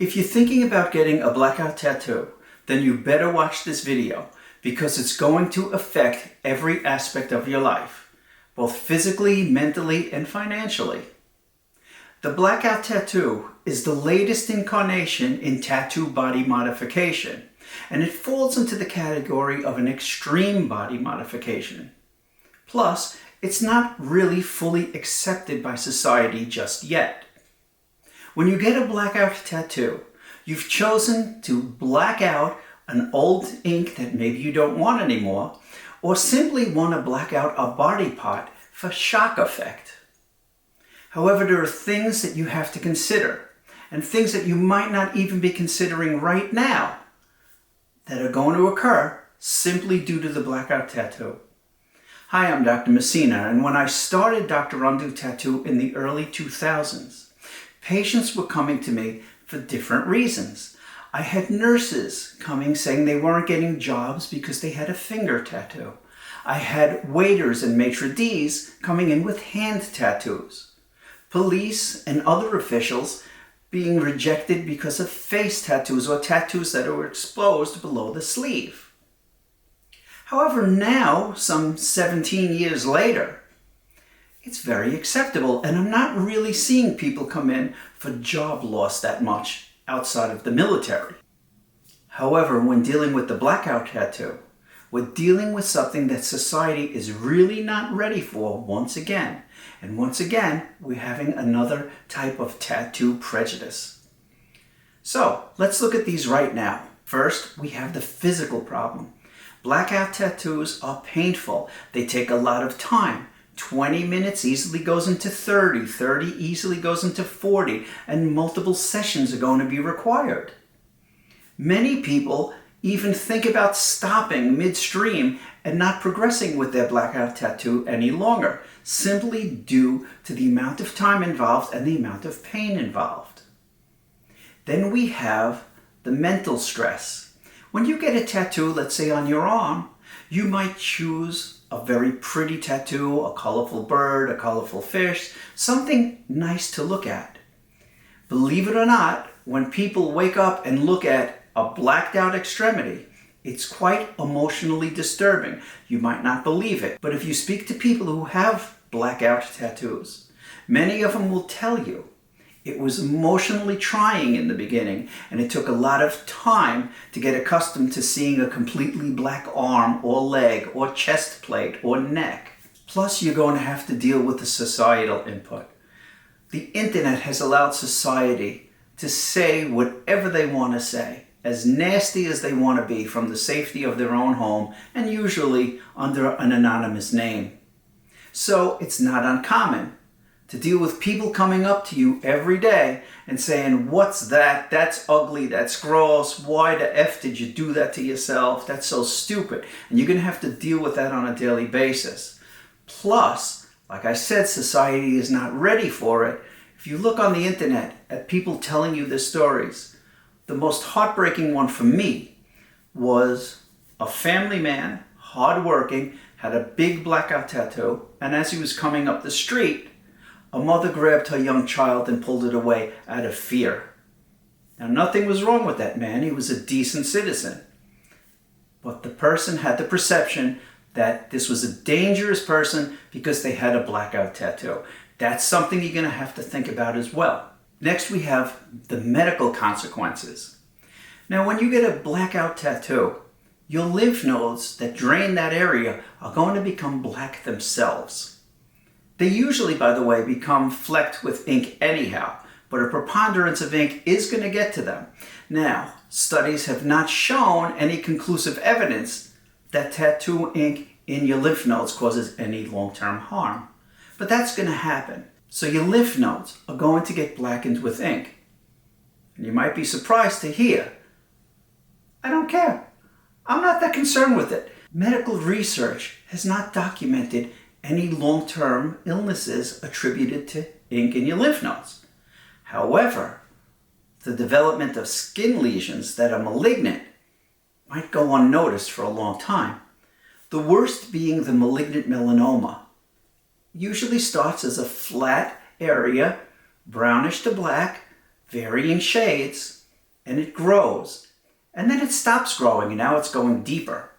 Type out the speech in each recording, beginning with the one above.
If you're thinking about getting a blackout tattoo, then you better watch this video because it's going to affect every aspect of your life, both physically, mentally, and financially. The blackout tattoo is the latest incarnation in tattoo body modification, and it falls into the category of an extreme body modification. Plus, it's not really fully accepted by society just yet. When you get a blackout tattoo, you've chosen to black out an old ink that maybe you don't want anymore, or simply want to black out a body part for shock effect. However, there are things that you have to consider, and things that you might not even be considering right now that are going to occur simply due to the blackout tattoo. Hi, I'm Dr. Messina, and when I started Dr. Undo Tattoo in the early 2000s, patients were coming to me for different reasons. I had nurses coming saying they weren't getting jobs because they had a finger tattoo. I had waiters and maitre d's coming in with hand tattoos. Police and other officials being rejected because of face tattoos or tattoos that were exposed below the sleeve. However, now, some 17 years later, it's very acceptable, and I'm not really seeing people come in for job loss that much outside of the military. However, when dealing with the blackout tattoo, we're dealing with something that society is really not ready for once again. And once again, we're having another type of tattoo prejudice. So, let's look at these right now. First, we have the physical problem. Blackout tattoos are painful. They take a lot of time. 20 minutes easily goes into 30, 30 easily goes into 40, and multiple sessions are going to be required. Many people even think about stopping midstream and not progressing with their blackout tattoo any longer, simply due to the amount of time involved and the amount of pain involved. Then we have the mental stress. When you get a tattoo, let's say on your arm, you might choose a very pretty tattoo, a colorful bird, a colorful fish, something nice to look at. Believe it or not, when people wake up and look at a blacked out extremity, it's quite emotionally disturbing. You might not believe it, but if you speak to people who have blackout tattoos, many of them will tell you it was emotionally trying in the beginning, and it took a lot of time to get accustomed to seeing a completely black arm or leg or chest plate or neck. Plus, you're going to have to deal with the societal input. The internet has allowed society to say whatever they want to say, as nasty as they want to be, from the safety of their own home, and usually under an anonymous name. So it's not uncommon to deal with people coming up to you every day and saying, "What's that? That's ugly, that's gross, why the F did you do that to yourself? That's so stupid." And you're going to have to deal with that on a daily basis. Plus, like I said, society is not ready for it. If you look on the internet at people telling you their stories, the most heartbreaking one for me was a family man, hardworking, had a big blackout tattoo, and as he was coming up the street, a mother grabbed her young child and pulled it away out of fear. Now, nothing was wrong with that man. He was a decent citizen. But the person had the perception that this was a dangerous person because they had a blackout tattoo. That's something you're going to have to think about as well. Next, we have the medical consequences. Now, when you get a blackout tattoo, your lymph nodes that drain that area are going to become black themselves. They usually, by the way, become flecked with ink anyhow, but a preponderance of ink is going to get to them. Now, studies have not shown any conclusive evidence that tattoo ink in your lymph nodes causes any long-term harm, but that's going to happen. So your lymph nodes are going to get blackened with ink. And you might be surprised to hear, "I don't care. I'm not that concerned with it." Medical research has not documented any long-term illnesses attributed to ink in your lymph nodes. However, the development of skin lesions that are malignant might go unnoticed for a long time. The worst being the malignant melanoma. Usually starts as a flat area, brownish to black, varying shades, and it grows, and then it stops growing and now it's going deeper.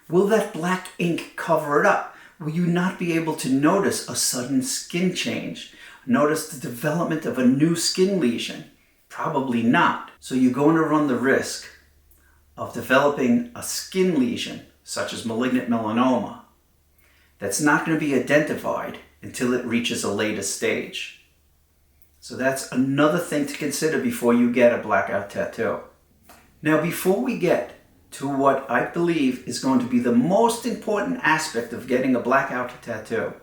Will that black ink cover it up? Will you not be able to notice a sudden skin change? Notice the development of a new skin lesion? Probably not. So you're going to run the risk of developing a skin lesion, such as malignant melanoma, that's not going to be identified until it reaches a later stage. So that's another thing to consider before you get a blackout tattoo. Now, before we get to what I believe is going to be the most important aspect of getting a blackout tattoo,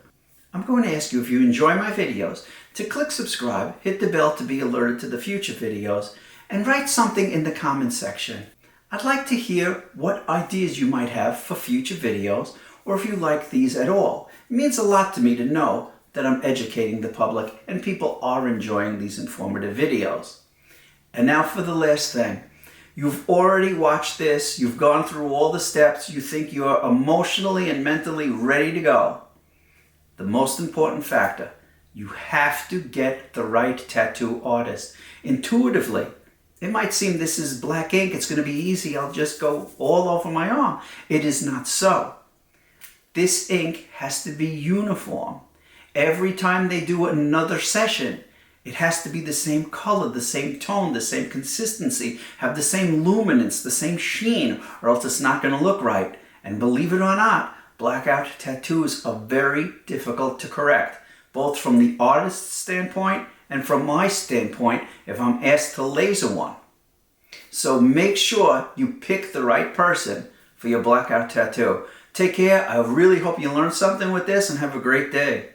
I'm going to ask you, if you enjoy my videos, to click subscribe, hit the bell to be alerted to the future videos, and write something in the comment section. I'd like to hear what ideas you might have for future videos, or if you like these at all. It means a lot to me to know that I'm educating the public and people are enjoying these informative videos. And now for the last thing. You've already watched this, you've gone through all the steps, you think you're emotionally and mentally ready to go. The most important factor, you have to get the right tattoo artist. Intuitively, it might seem this is black ink, it's going to be easy, I'll just go all over my arm. It is not so. This ink has to be uniform. Every time they do another session, it has to be the same color, the same tone, the same consistency, have the same luminance, the same sheen, or else it's not going to look right. And believe it or not, blackout tattoos are very difficult to correct, both from the artist's standpoint and from my standpoint if I'm asked to laser one. So make sure you pick the right person for your blackout tattoo. Take care. I really hope you learned something with this and have a great day.